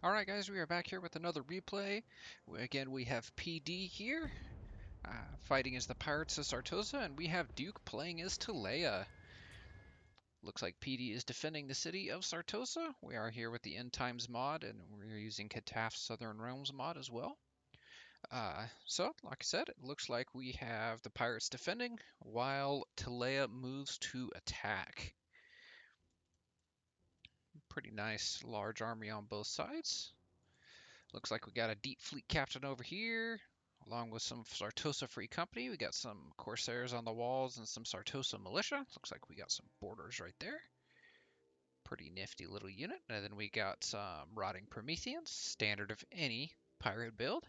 Alright guys, we are back here with another replay. Again, we have PD here, fighting as the Pirates of Sartosa, and we have Duke playing as Talea. Looks like PD is defending the city of Sartosa. We are here with the End Times mod, and we're using Cataf's Southern Realms mod as well. Like I said, it looks like we have the Pirates defending, while Talea moves to attack. Pretty nice large army on both sides. Looks like we got a deep fleet captain over here, along with some Sartosa Free Company. We got some Corsairs on the walls and some Sartosa militia. Looks like we got some borders right there. Pretty nifty little unit. And then we got some Rotting Prometheans, standard of any pirate build.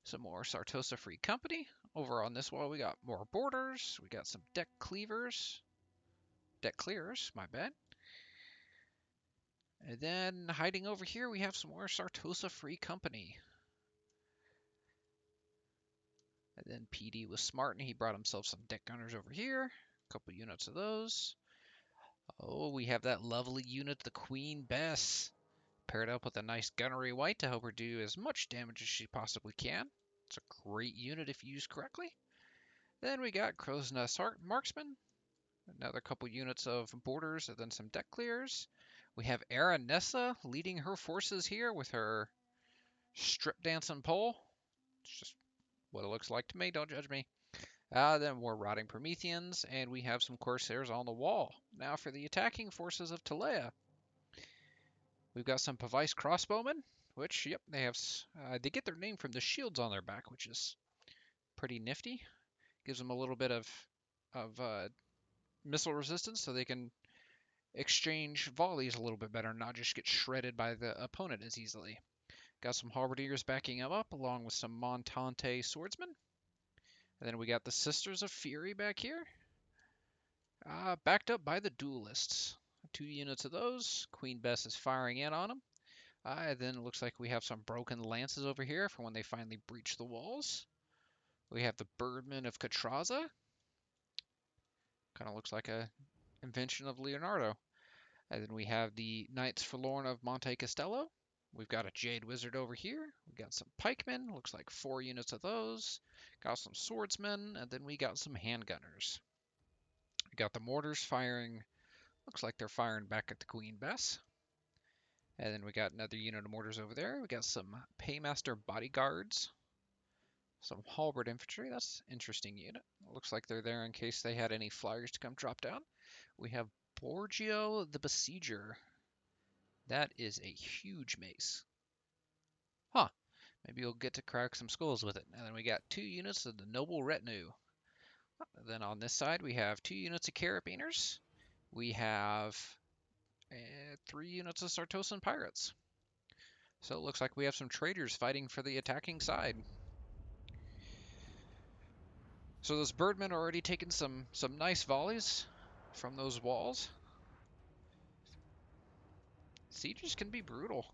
Some more Sartosa Free Company. Over on this wall we got more borders. We got some deck cleavers. Deck clearers, my bad. And then hiding over here we have some more Sartosa Free Company. And then PD was smart and he brought himself some deck gunners over here. A couple units of those. Oh, we have that lovely unit, the Queen Bess. Paired up with a nice gunnery white to help her do as much damage as she possibly can. It's a great unit if used correctly. Then we got Crow's Nest Marksman. Another couple units of borders and then some deck clears. We have Aranessa leading her forces here with her strip dancing pole. It's just what it looks like to me, don't judge me. Then more Rotting Prometheans, and we have some Corsairs on the wall. Now for the attacking forces of Talea. We've got some Pavice Crossbowmen, which, yep, they get their name from the shields on their back, which is pretty nifty. Gives them a little bit of missile resistance so they can exchange volleys a little bit better, not just get shredded by the opponent as easily. Got some Halberdiers backing them up, along with some Montante swordsmen. And then we got the Sisters of Fury back here, backed up by the Duelists. 2 units of those. Queen Bess is firing in on them. Then it looks like we have some broken lances over here for when they finally breach the walls. We have the Birdmen of Catraza. Kind of looks like a invention of Leonardo. And then we have the Knights Forlorn of Monte Castello. We've got a Jade Wizard over here. We've got some Pikemen. Looks like 4 units of those. Got some Swordsmen. And then we got some Handgunners. We got the Mortars firing. Looks like they're firing back at the Queen Bess. And then we got another unit of mortars over there. We got some Paymaster Bodyguards. Some Halberd Infantry. That's an interesting unit. Looks like they're there in case they had any flyers to come drop down. We have Borgio the Besieger. That is a huge mace. Huh. Maybe we'll get to crack some skulls with it. And then we got 2 units of the Noble Retinue. Then on this side we have 2 units of Carabiners. We have 3 units of Sartosan Pirates. So it looks like we have some traders fighting for the attacking side. So those birdmen are already taking some nice volleys from those walls. Sieges can be brutal.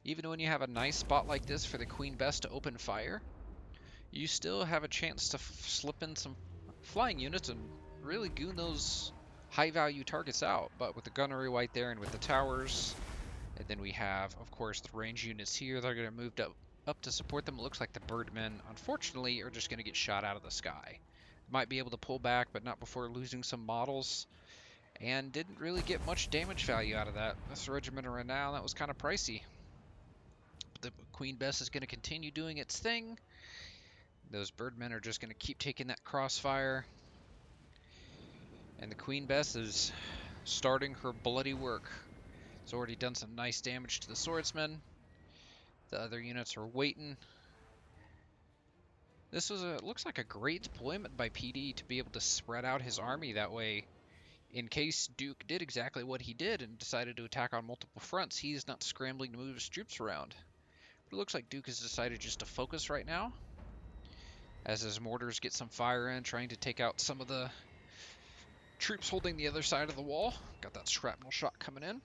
Even when you have a nice spot like this for the Queen Bess to open fire, you still have a chance to slip in some flying units and really goon those high value targets out. But with the gunnery white there and with the towers, and then we have, of course, the range units here. They're going to move up to support them. It looks like the birdmen, unfortunately, are just going to get shot out of the sky. Might be able to pull back, but not before losing some models. And didn't really get much damage value out of that. This Regiment of Renown, that was kind of pricey. But the Queen Bess is going to continue doing its thing. Those birdmen are just going to keep taking that crossfire. And the Queen Bess is starting her bloody work. It's already done some nice damage to the swordsmen. The other units are waiting. This was looks like a great deployment by PD to be able to spread out his army that way. In case Duke did exactly what he did and decided to attack on multiple fronts, he's not scrambling to move his troops around. But it looks like Duke has decided just to focus right now, as his mortars get some fire in, trying to take out some of the troops holding the other side of the wall. Got that shrapnel shot coming in.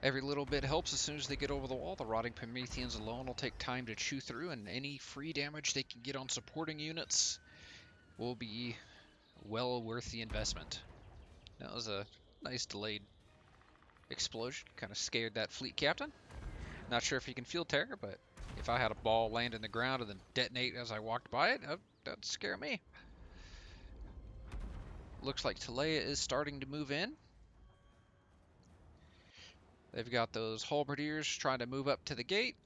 Every little bit helps as soon as they get over the wall. The Rotting Prometheans alone will take time to chew through, and any free damage they can get on supporting units will be well worth the investment. That was a nice delayed explosion. Kind of scared that fleet captain. Not sure if he can field terror, but if I had a ball land in the ground and then detonate as I walked by it, that'd scare me. Looks like Talea is starting to move in. They've got those halberdiers trying to move up to the gate,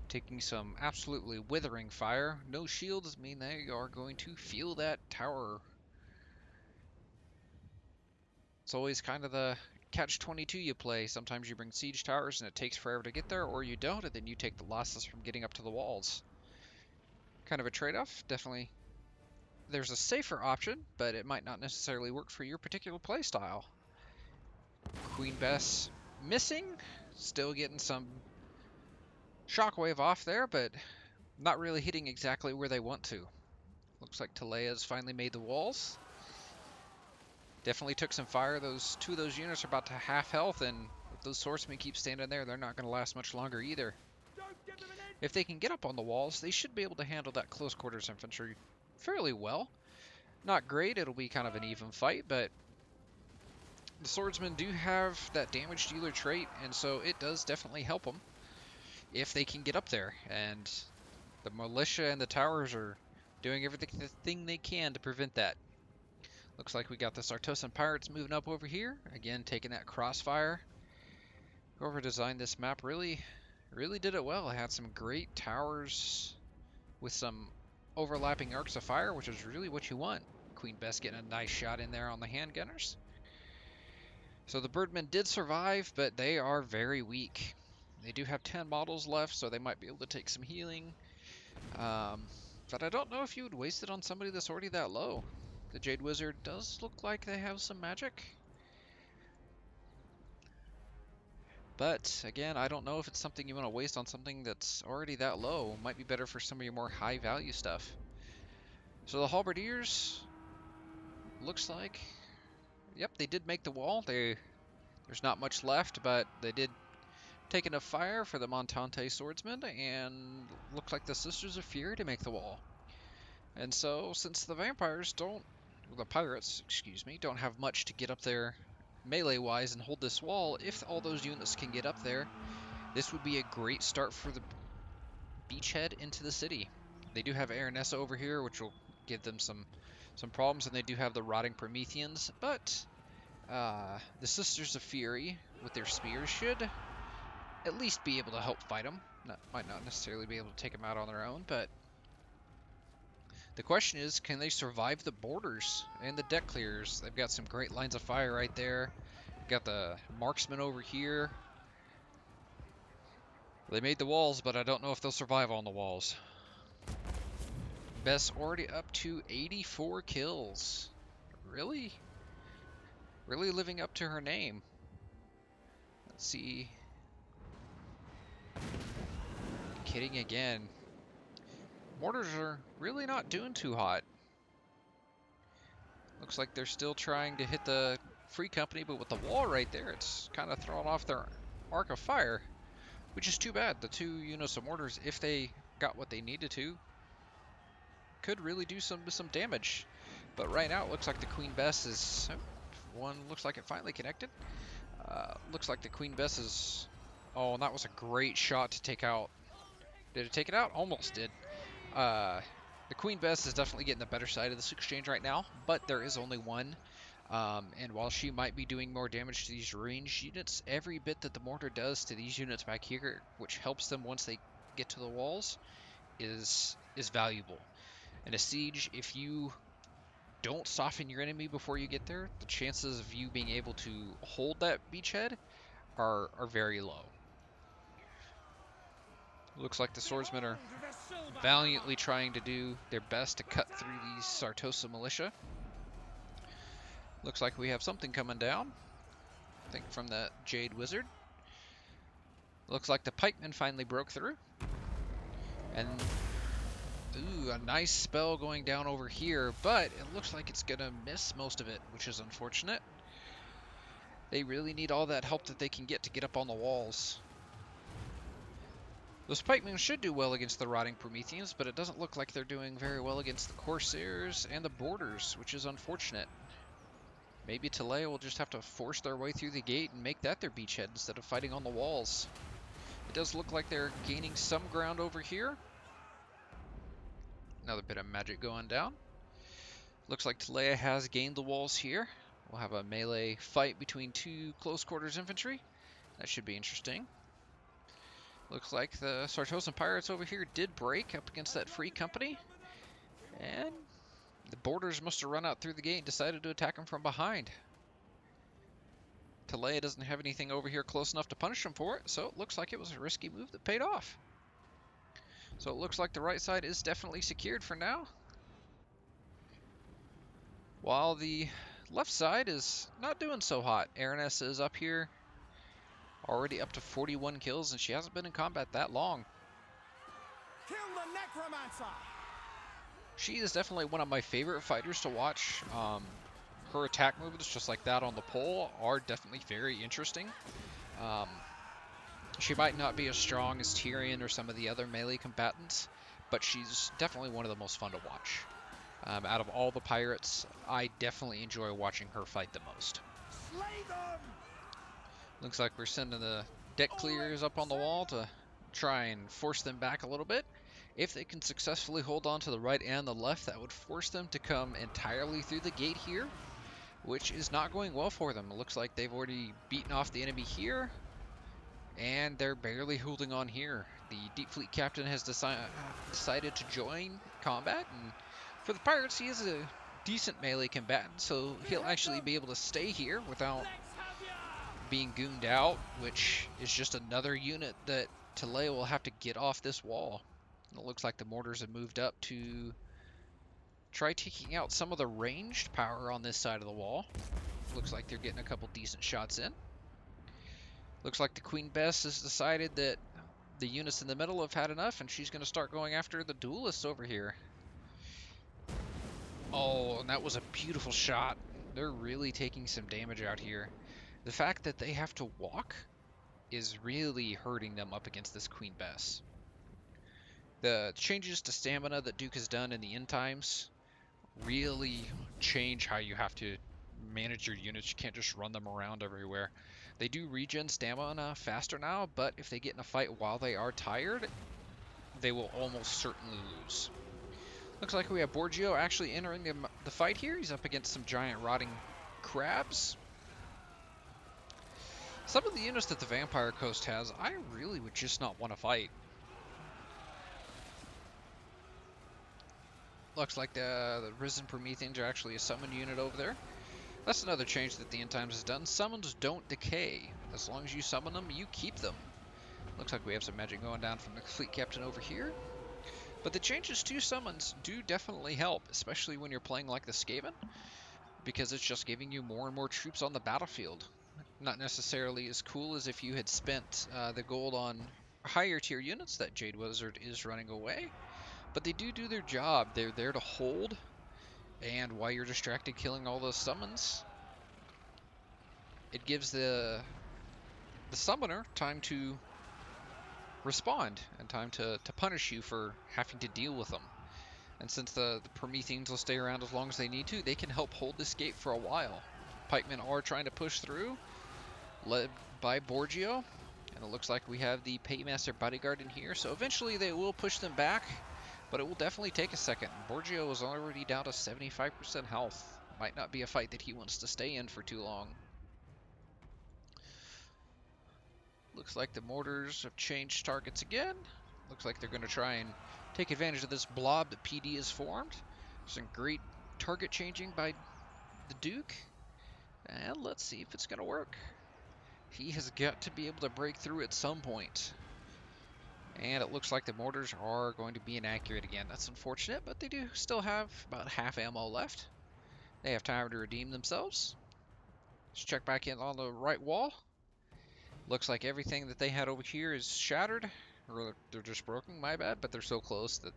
taking some absolutely withering fire. No shields mean they are going to feel that tower. It's always kind of the catch-22 you play. Sometimes you bring siege towers and it takes forever to get there, or you don't, and then you take the losses from getting up to the walls. Kind of a trade-off. Definitely there's a safer option, but it might not necessarily work for your particular playstyle. Queen Bess missing, still getting some shockwave off there, but not really hitting exactly where they want to. Looks like Talea's finally made the walls. Definitely took some fire. Those two of those units are about to half health, and if those swordsmen keep standing there, they're not going to last much longer either. If they can get up on the walls, they should be able to handle that close quarters infantry fairly well. Not great, it'll be kind of an even fight, but the swordsmen do have that damage dealer trait, and so it does definitely help them if they can get up there. And the militia and the towers are doing everything they can to prevent that. Looks like we got the Sartosan pirates moving up over here. Again, taking that crossfire. Whoever designed this map really did it well. It had some great towers with some overlapping arcs of fire, which is really what you want. Queen Bess getting a nice shot in there on the handgunners. So the birdmen did survive, but they are very weak. They do have 10 models left, so they might be able to take some healing. But I don't know if you would waste it on somebody that's already that low. The Jade Wizard does look like they have some magic. But, again, I don't know if it's something you want to waste on something that's already that low. Might be better for some of your more high-value stuff. So the Halberdiers, looks like, yep, they did make the wall. There's not much left, but they did take enough fire for the Montante swordsmen, and looked like the Sisters of Fury to make the wall. And so, since the vampires the pirates, excuse me, don't have much to get up there melee-wise and hold this wall, if all those units can get up there, this would be a great start for the beachhead into the city. They do have Aranessa over here, which will give them some problems, and they do have the rotting Prometheans, but the Sisters of Fury, with their spears, should at least be able to help fight them. Might not necessarily be able to take them out on their own, but the question is, can they survive the borders and the deck clears? They've got some great lines of fire right there. Got the marksmen over here. They made the walls, but I don't know if they'll survive on the walls. Bess already up to 84 kills. Really? Really living up to her name. Let's see. Kidding again. Mortars are really not doing too hot. Looks like they're still trying to hit the Free Company, but with the wall right there, it's kind of throwing off their arc of fire, which is too bad. The two units of mortars, if they got what they needed to, could really do some damage. But right now, it looks like the Queen Bess is... one looks like it finally connected. Looks like the Queen Bess is... oh, and that was a great shot to take out. Did it take it out? Almost did. The Queen Bess is definitely getting the better side of this exchange right now, but there is only one. And while she might be doing more damage to these ranged units, every bit that the mortar does to these units back here, which helps them once they get to the walls, is valuable. In a siege, if you don't soften your enemy before you get there, the chances of you being able to hold that beachhead are very low. Looks like the swordsmen are valiantly trying to do their best to cut through these Sartosa militia. Looks like we have something coming down. I think from the Jade Wizard. Looks like the pikemen finally broke through. And, ooh, a nice spell going down over here, but it looks like it's gonna miss most of it, which is unfortunate. They really need all that help that they can get to get up on the walls. Those pikemen should do well against the rotting Prometheans, but it doesn't look like they're doing very well against the Corsairs and the Boarders, which is unfortunate. Maybe Talea will just have to force their way through the gate and make that their beachhead instead of fighting on the walls. It does look like they're gaining some ground over here. Another bit of magic going down. Looks like Talea has gained the walls here. We'll have a melee fight between two close quarters infantry. That should be interesting. Looks like the Sartosan pirates over here did break up against that free company. And the boarders must have run out through the gate and decided to attack them from behind. Talea doesn't have anything over here close enough to punish them for it, so it looks like it was a risky move that paid off. So it looks like the right side is definitely secured for now, while the left side is not doing so hot. Araness is up here, already up to 41 kills, and she hasn't been in combat that long. Kill the necromancer! She is definitely one of my favorite fighters to watch. Her attack movements, just like that on the pole, are definitely very interesting. She might not be as strong as Tyrion or some of the other melee combatants, but she's definitely one of the most fun to watch. Out of all the pirates, I definitely enjoy watching her fight the most. Slay them! Looks like we're sending the deck clears up on the wall to try and force them back a little bit. If they can successfully hold on to the right and the left, that would force them to come entirely through the gate here, which is not going well for them. It looks like they've already beaten off the enemy here, and they're barely holding on here. The Deep Fleet Captain has decided to join combat, and for the pirates, he is a decent melee combatant, so he'll actually be able to stay here without being gooned out, which is just another unit that Talea will have to get off this wall. It looks like the mortars have moved up to try taking out some of the ranged power on this side of the wall. Looks like they're getting a couple decent shots in. Looks like the Queen Bess has decided that the units in the middle have had enough, and she's going to start going after the duelists over here. Oh, and that was a beautiful shot. They're really taking some damage out here. The fact that they have to walk is really hurting them up against this Queen Bess. The changes to stamina that Duke has done in the end times really change how you have to manage your units. You can't just run them around everywhere. They do regen stamina faster now, but if they get in a fight while they are tired, they will almost certainly lose. Looks like we have Borgio actually entering the fight here. He's up against some giant rotting crabs. Some of the units that the Vampire Coast has, I really would just not want to fight. Looks like the Risen Prometheans are actually a summoned unit over there. That's another change that the End Times has done. Summons don't decay. As long as you summon them, you keep them. Looks like we have some magic going down from the Fleet Captain over here. But the changes to summons do definitely help, especially when you're playing like the Skaven, because it's just giving you more and more troops on the battlefield. Not necessarily as cool as if you had spent the gold on higher tier units that Jade Wizard is running away. But they do their job. They're there to hold, and while you're distracted killing all those summons, it gives the summoner time to respond and time to punish you for having to deal with them. And since the Prometheans will stay around as long as they need to, they can help hold this gate for a while. Pikemen are trying to push through, led by Borgio, and it looks like we have the Paymaster Bodyguard in here, so eventually they will push them back, but it will definitely take a second. Borgio is already down to 75% health. Might not be a fight that he wants to stay in for too long. Looks like the mortars have changed targets again. Looks like they're going to try and take advantage of this blob that PD has formed. Some great target changing by the Duke. And let's see if it's going to work. He has got to be able to break through at some point. And it looks like the mortars are going to be inaccurate again. That's unfortunate, but they do still have about half ammo left. They have time to redeem themselves. Let's check back in on the right wall. Looks like everything that they had over here is shattered. Or they're just broken, my bad, but they're so close that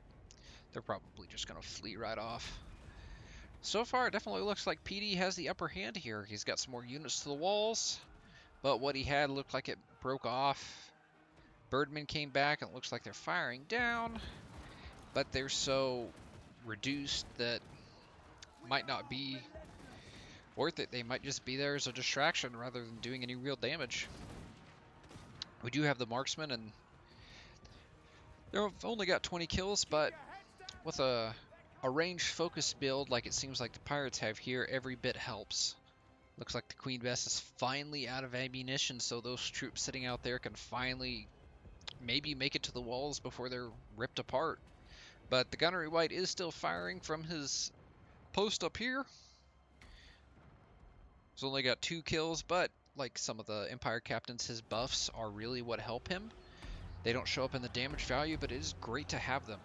they're probably just going to flee right off. So far, it definitely looks like PD has the upper hand here. He's got some more units to the walls, but what he had looked like it broke off. Birdmen came back, and it looks like they're firing down, but they're so reduced that might not be Or that they might just be there as a distraction rather than doing any real damage. We do have the marksman, and they've only got 20 kills, but with a ranged focus build like it seems like the pirates have here, every bit helps. Looks like the Queen Bess is finally out of ammunition, so those troops sitting out there can finally maybe make it to the walls before they're ripped apart. But the Gunnery White is still firing from his post up here. He's only got 2 kills, but like some of the Empire captains, his buffs are really what help him. They don't show up in the damage value, but it is great to have them.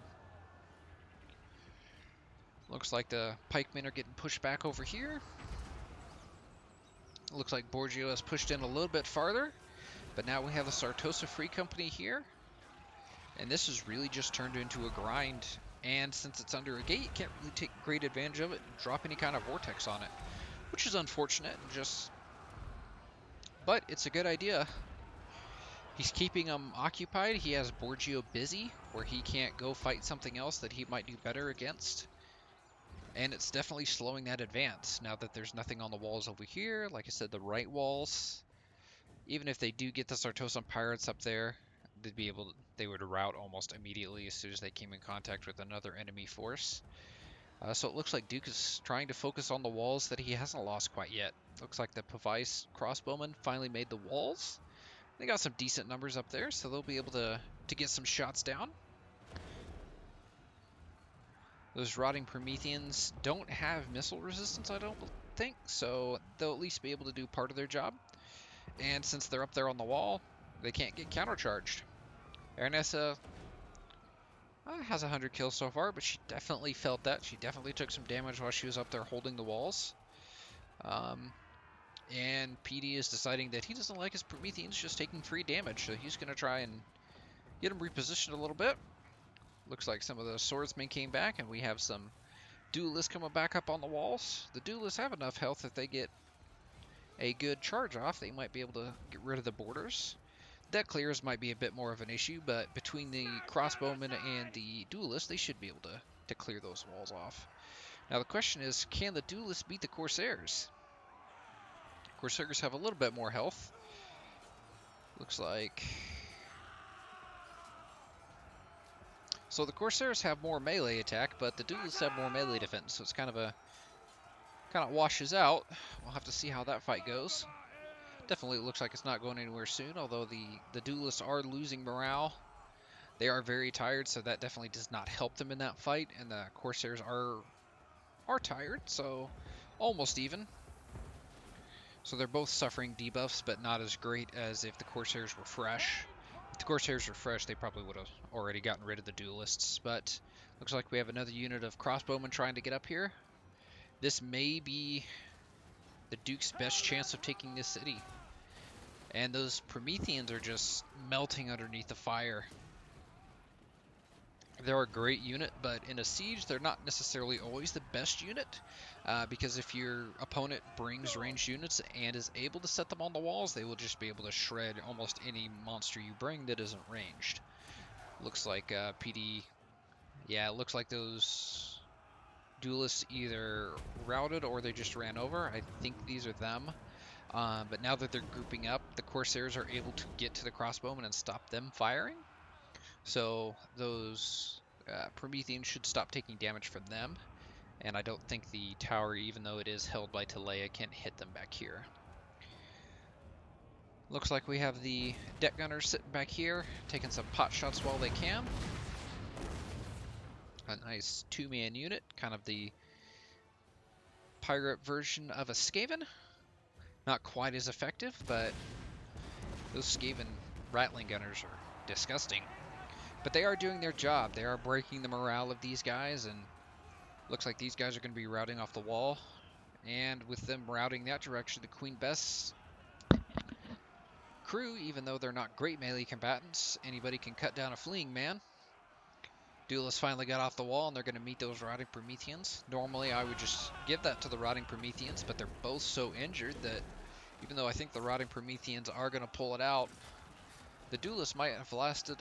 Looks like the pikemen are getting pushed back over here. Looks like Borgio has pushed in a little bit farther, but now we have the Sartosa Free Company here. And this has really just turned into a grind. And since it's under a gate, you can't really take great advantage of it and drop any kind of vortex on it, which is unfortunate. But it's a good idea. He's keeping them occupied. He has Borgio busy, where he can't go fight something else that he might do better against. And it's definitely slowing that advance now that there's nothing on the walls over here. Like I said, the right walls, even if they do get the Sartosan pirates up there, they would rout almost immediately as soon as they came in contact with another enemy force. So it looks like Duke is trying to focus on the walls that he hasn't lost quite yet. Looks like the Pavice crossbowmen finally made the walls. They got some decent numbers up there, so they'll be able to get some shots down. Those rotting Prometheans don't have missile resistance, I don't think, so they'll at least be able to do part of their job. And since they're up there on the wall, they can't get countercharged. Aranessa has 100 kills so far, but she definitely felt that. She definitely took some damage while she was up there holding the walls. And PD is deciding that he doesn't like his Prometheans just taking free damage, so he's going to try and get them repositioned a little bit. Looks like some of the swordsmen came back, and we have some duelists coming back up on the walls. The duelists have enough health that they get a good charge off. They might be able to get rid of the borders. Deck clears might be a bit more of an issue, but between the crossbowmen and the duelists, they should be able to clear those walls off. Now the question is, can the duelists beat the Corsairs? Corsairs have a little bit more health. Looks like... So the Corsairs have more melee attack, but the duelists have more melee defense, so it's kind of washes out. We'll have to see how that fight goes. Definitely looks like it's not going anywhere soon, although the duelists are losing morale. They are very tired, so that definitely does not help them in that fight, and the Corsairs are tired, so almost even. So they're both suffering debuffs, but not as great as if the Corsairs were fresh. If the Corsairs were fresh, they probably would have already gotten rid of the duelists, but looks like we have another unit of crossbowmen trying to get up here. This may be the Duke's best chance of taking this city. And those Prometheans are just melting underneath the fire. They're a great unit, but in a siege, they're not necessarily always the best unit. Because if your opponent brings ranged units and is able to set them on the walls, they will just be able to shred almost any monster you bring that isn't ranged. Looks like PD... Yeah, it looks like those duelists either routed or they just ran over. I think these are them. But now that they're grouping up, the Corsairs are able to get to the crossbowmen and stop them firing. So those Prometheans should stop taking damage from them. And I don't think the tower, even though it is held by Talea, can hit them back here. Looks like we have the deck gunners sitting back here, taking some pot shots while they can. A nice 2-man unit, kind of the pirate version of a Skaven. Not quite as effective, but those Skaven rattling gunners are disgusting. But they are doing their job. They are breaking the morale of these guys, and looks like these guys are going to be routing off the wall. And with them routing that direction, the Queen Bess crew, even though they're not great melee combatants, anybody can cut down a fleeing man. Duelists finally got off the wall, and they're going to meet those rotting Prometheans. Normally, I would just give that to the rotting Prometheans, but they're both so injured that even though I think the rotting Prometheans are going to pull it out, the duelists might have lasted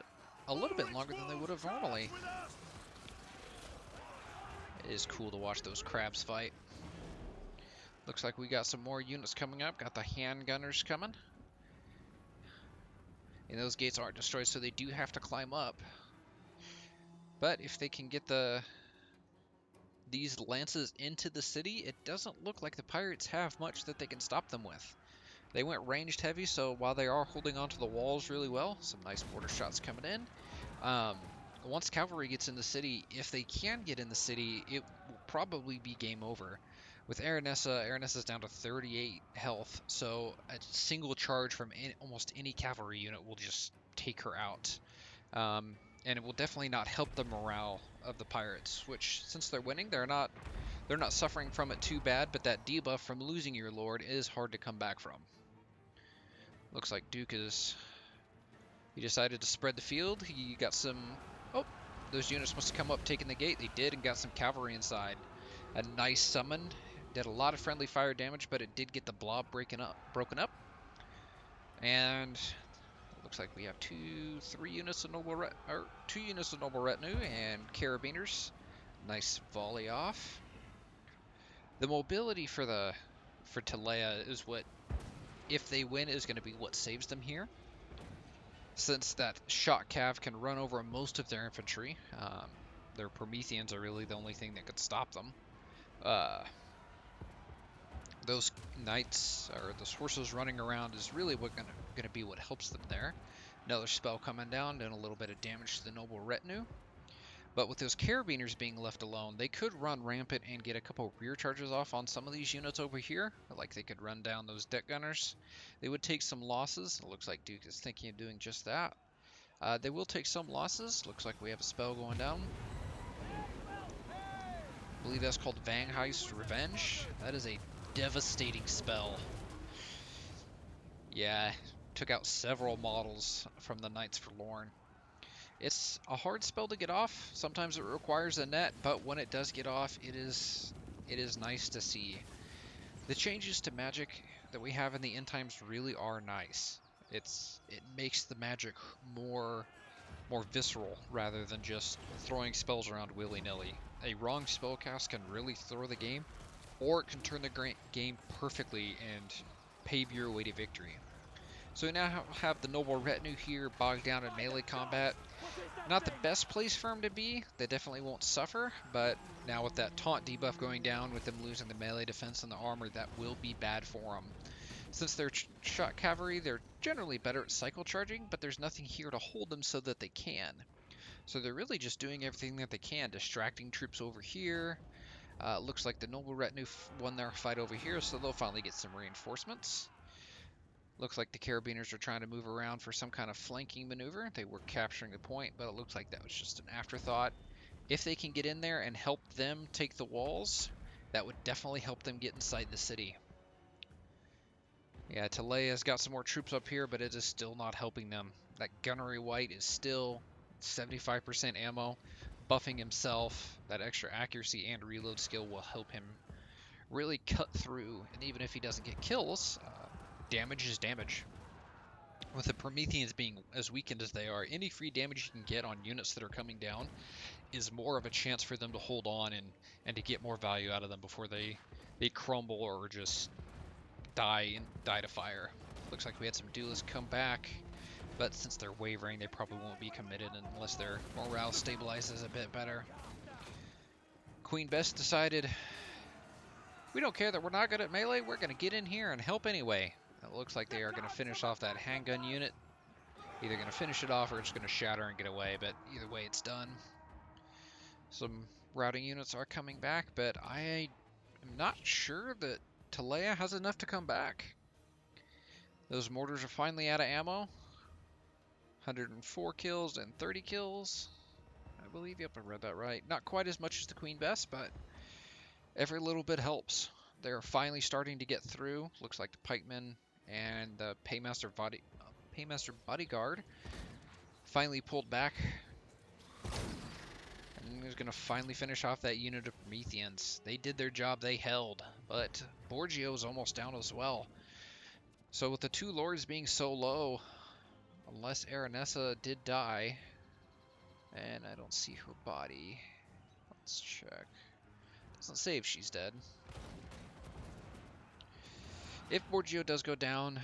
a little bit longer than they would have normally. It is cool to watch those crabs fight. Looks like we got some more units coming up. Got the handgunners coming. And those gates aren't destroyed, so they do have to climb up. But if they can get these lances into the city, it doesn't look like the pirates have much that they can stop them with. They went ranged heavy, so while they are holding onto the walls really well, some nice mortar shots coming in. Once cavalry gets in the city, if they can get in the city, it will probably be game over. With Aranessa's down to 38 health, so a single charge from almost any cavalry unit will just take her out. And it will definitely not help the morale of the pirates, which, since they're winning, they're not suffering from it too bad, but that debuff from losing your lord is hard to come back from. Looks like Duke he decided to spread the field. He got some, oh, those units must have come up taking the gate. They did, and got some cavalry inside. A nice summon. Did a lot of friendly fire damage, but it did get the blob broken up. And it looks like we have two units of noble retinue and carabiners. Nice volley off. The mobility for Talea is what, if they win, is going to be what saves them here. Since that shot cav can run over most of their infantry, their Prometheans are really the only thing that could stop them. Those knights, or those horses running around, is really gonna be what helps them there. Another spell coming down, doing a little bit of damage to the noble retinue. But with those carabiners being left alone, they could run rampant and get a couple rear charges off on some of these units over here. Like they could run down those deck gunners. They would take some losses. It looks like Duke is thinking of doing just that. They will take some losses. Looks like we have a spell going down. I believe that's called Vangheist Revenge. That is a devastating spell. Yeah, took out several models from the Knights Forlorn. It's a hard spell to get off. Sometimes it requires a net, but when it does get off, it is nice to see. The changes to magic that we have in the end times really are nice. It makes the magic more visceral rather than just throwing spells around willy-nilly. A wrong spell cast can really throw the game, or it can turn the game perfectly and pave your way to victory. So we now have the noble retinue here bogged down in melee combat. Not the best place for them to be. They definitely won't suffer, but now with that taunt debuff going down, with them losing the melee defense and the armor, that will be bad for them. Since they're shot cavalry, they're generally better at cycle charging, but there's nothing here to hold them so that they can. So they're really just doing everything that they can, distracting troops over here. Looks like the noble retinue won their fight over here, so they'll finally get some reinforcements. Looks like the carabiners are trying to move around for some kind of flanking maneuver. They were capturing the point, but it looks like that was just an afterthought. If they can get in there and help them take the walls, that would definitely help them get inside the city. Yeah, Talea's got some more troops up here, but it is still not helping them. That gunnery white is still 75% ammo, buffing himself. That extra accuracy and reload skill will help him really cut through, and even if he doesn't get kills, damage is damage. With the Prometheans being as weakened as they are, any free damage you can get on units that are coming down is more of a chance for them to hold on and to get more value out of them before they crumble or just die to fire. Looks like we had some duelists come back, but since they're wavering, they probably won't be committed unless their morale stabilizes a bit better. Queen Bess decided, we don't care that we're not good at melee, we're going to get in here and help anyway. It looks like they are going to finish off that handgun unit. Either going to finish it off or it's going to shatter and get away, but either way it's done. Some routing units are coming back, but I am not sure that Talea has enough to come back. Those mortars are finally out of ammo. 104 kills and 30 kills. I believe, yep, I read that right. Not quite as much as the Queen Bess, but every little bit helps. They're finally starting to get through. Looks like the pikemen and the Paymaster Bodyguard finally pulled back. And he's going to finally finish off that unit of Prometheans. They did their job, they held, but Borgio's almost down as well. So with the two lords being so low, unless Aranessa did die, and I don't see her body. Let's check. Doesn't say if she's dead. If Borgio does go down,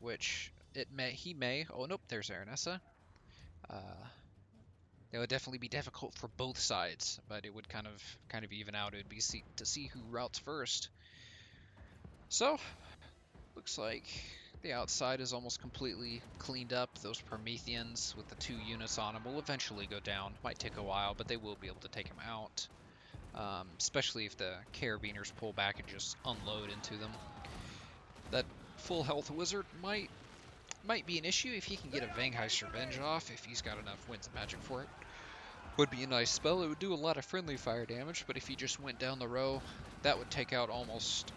which he may. Oh nope, there's Aranessa. Uh, It would definitely be difficult for both sides, but it would kind of even out. It would be to see who routes first. So, looks like the outside is almost completely cleaned up. Those Prometheans with the 2 units on them will eventually go down. Might take a while, but they will be able to take them out. Especially if the Carabiners pull back and just unload into them. That full health wizard might be an issue if he can get a Vangheister Revenge off, if he's got enough Winds of Magic for it. Would be a nice spell. It would do a lot of friendly fire damage, but if he just went down the row, that would take out almost...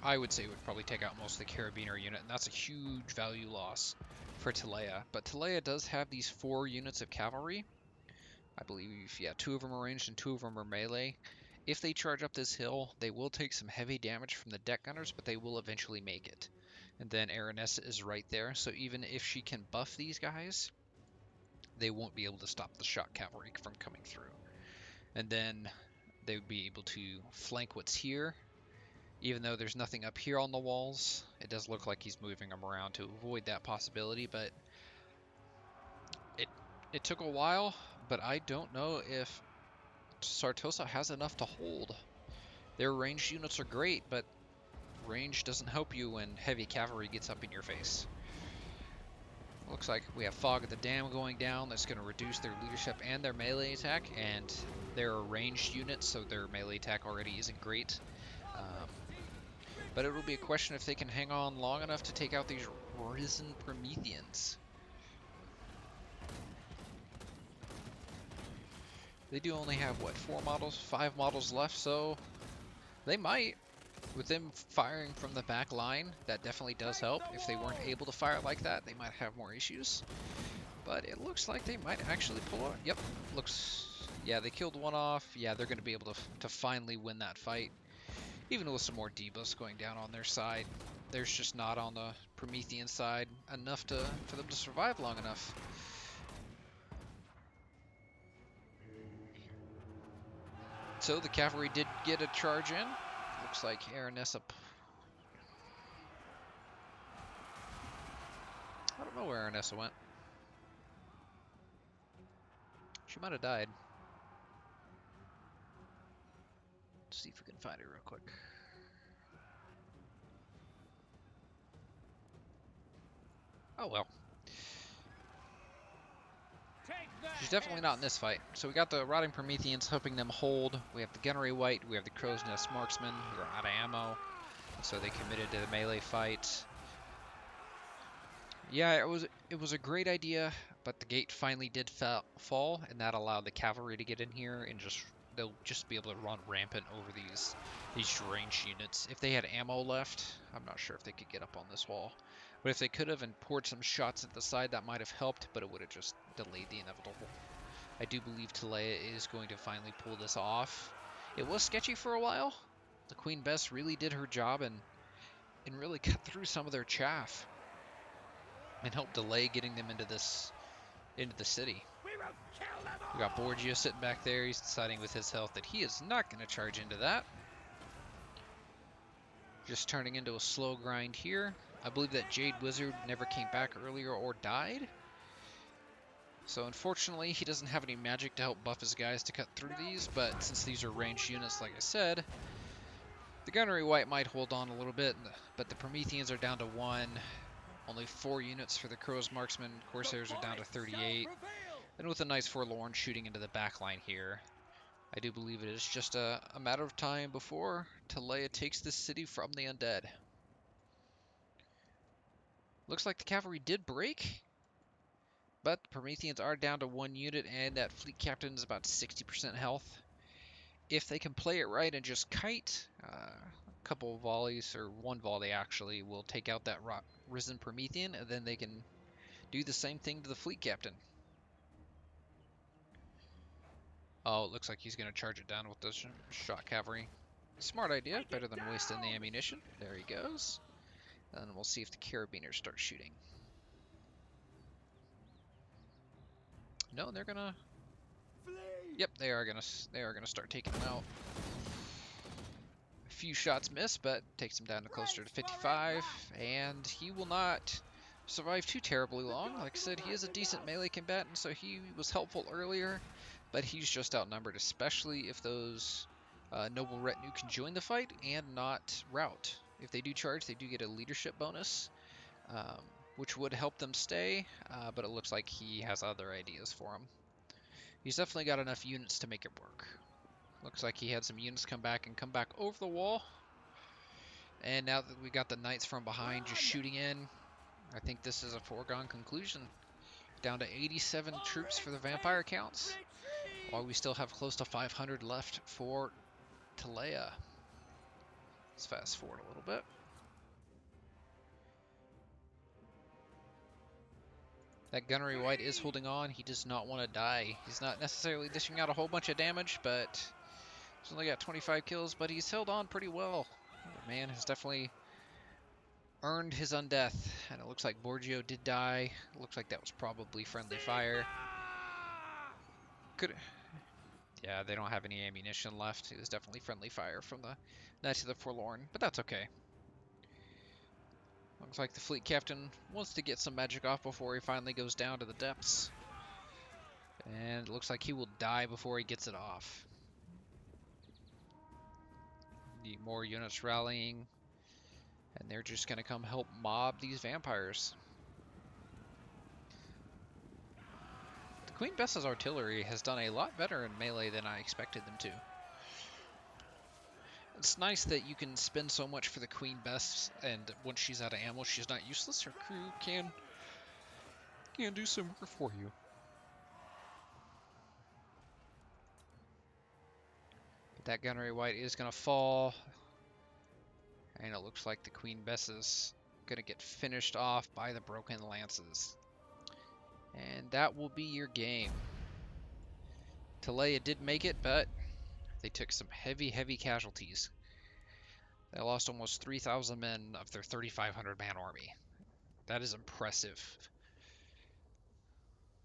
I would say it would probably take out most of the Carabiner unit, and that's a huge value loss for Talea. But Talea does have these 4 units of cavalry. I believe, yeah, 2 of them are ranged and 2 of them are melee. If they charge up this hill, they will take some heavy damage from the deck gunners, but they will eventually make it. And then Aranessa is right there, so even if she can buff these guys, they won't be able to stop the shock cavalry from coming through. And then they would be able to flank what's here. Even though there's nothing up here on the walls, it does look like he's moving them around to avoid that possibility, but it took a while, but I don't know if Sartosa has enough to hold. Their ranged units are great, but range doesn't help you when heavy cavalry gets up in your face. Looks like we have Fog of the Dam going down. That's going to reduce their leadership and their melee attack, and they're a ranged unit, so their melee attack already isn't great. But it will be a question if they can hang on long enough to take out these Risen Prometheans. They do only have, what, 5 models left, so they might. With them firing from the back line, that definitely does help. If they weren't able to fire like that, they might have more issues. But it looks like they might actually pull out. Yep, looks... Yeah, they killed one off. Yeah, they're going to be able to finally win that fight. Even with some more debuffs going down on their side. There's just not on the Promethean side enough for them to survive long enough. So the cavalry did get a charge in. Looks like Aranessa... I don't know where Aranessa went. She might have died. Let's see if we can find her real quick. Oh well. She's definitely not in this fight. So we got the Rotting Prometheans helping them hold. We have the Gunnery White. We have the Crow's Nest Marksmen who are out of ammo. So they committed to the melee fight. Yeah, it was a great idea, but the gate finally did fall, and that allowed the cavalry to get in here and they'll just be able to run rampant over these ranged units. If they had ammo left, I'm not sure if they could get up on this wall. But if they could have and poured some shots at the side, that might have helped, but it would have just delayed the inevitable. I do believe Talea is going to finally pull this off. It was sketchy for a while. The Queen Bess really did her job and really cut through some of their chaff and helped delay getting them into the city. We got Borgia sitting back there. He's deciding with his health that he is not going to charge into that. Just turning into a slow grind here. I believe that Jade Wizard never came back earlier or died. So unfortunately, he doesn't have any magic to help buff his guys to cut through these, but since these are ranged units, like I said, the Gunnery White might hold on a little bit, but the Prometheans are down to 1. Only 4 units for the Crow's Marksmen. Corsairs are down to 38. And with a nice Forlorn shooting into the back line here, I do believe it is just a matter of time before Talea takes this city from the undead. Looks like the cavalry did break, but the Prometheans are down to 1 unit, and that fleet captain is about 60% health. If they can play it right and just kite, a couple of volleys, or 1 volley actually, will take out that Risen Promethean, and then they can do the same thing to the fleet captain. Oh, it looks like he's going to charge it down with the shot cavalry. Smart idea, better than wasting the ammunition. There he goes. And we'll see if the carabiners start shooting. No, they're gonna... Yep, they are gonna start taking them out. I few shots missed, but takes him down to closer to 55, and he will not survive too terribly long. Like I said, he is a decent melee combatant, so he was helpful earlier, but he's just outnumbered, especially if those noble retinue can join the fight and not rout. If they do charge, they do get a leadership bonus, um, which would help them stay, but it looks like he has other ideas for him. He's definitely got enough units to make it work. Looks like he had some units come back over the wall. And now that we got the knights from behind just shooting in, I think this is a foregone conclusion. Down to 87 troops for the vampire counts, while we still have close to 500 left for Talea. Let's fast forward a little bit. That Gunnery White is holding on. He does not want to die. He's not necessarily dishing out a whole bunch of damage, but he's only got 25 kills, but he's held on pretty well. The man has definitely earned his undeath, and it looks like Borgio did die. It looks like that was probably friendly fire. Yeah, they don't have any ammunition left. It was definitely friendly fire from the Knights of the Forlorn, but that's okay. Looks like the fleet captain wants to get some magic off before he finally goes down to the depths. And it looks like he will die before he gets it off. Need more units rallying, and they're just going to come help mob these vampires. The Queen Bess's artillery has done a lot better in melee than I expected them to. It's nice that you can spend so much for the Queen Bess, and once she's out of ammo, she's not useless. Her crew can do some work for you. But that Gunnery White is going to fall, and it looks like the Queen Bess is going to get finished off by the Broken Lances. And that will be your game. Talea did make it, but they took some heavy casualties. They lost almost 3,000 men of their 3,500 man army. That is impressive.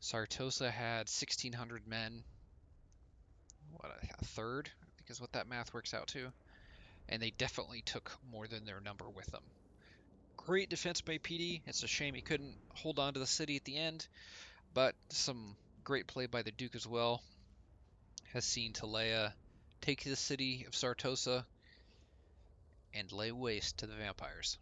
Sartosa had 1,600 men. What, a third? I think is what that math works out to. And they definitely took more than their number with them. Great defense by PD. It's a shame he couldn't hold on to the city at the end, but some great play by the Duke as well. Has seen Talea take the city of Sartosa and lay waste to the vampires.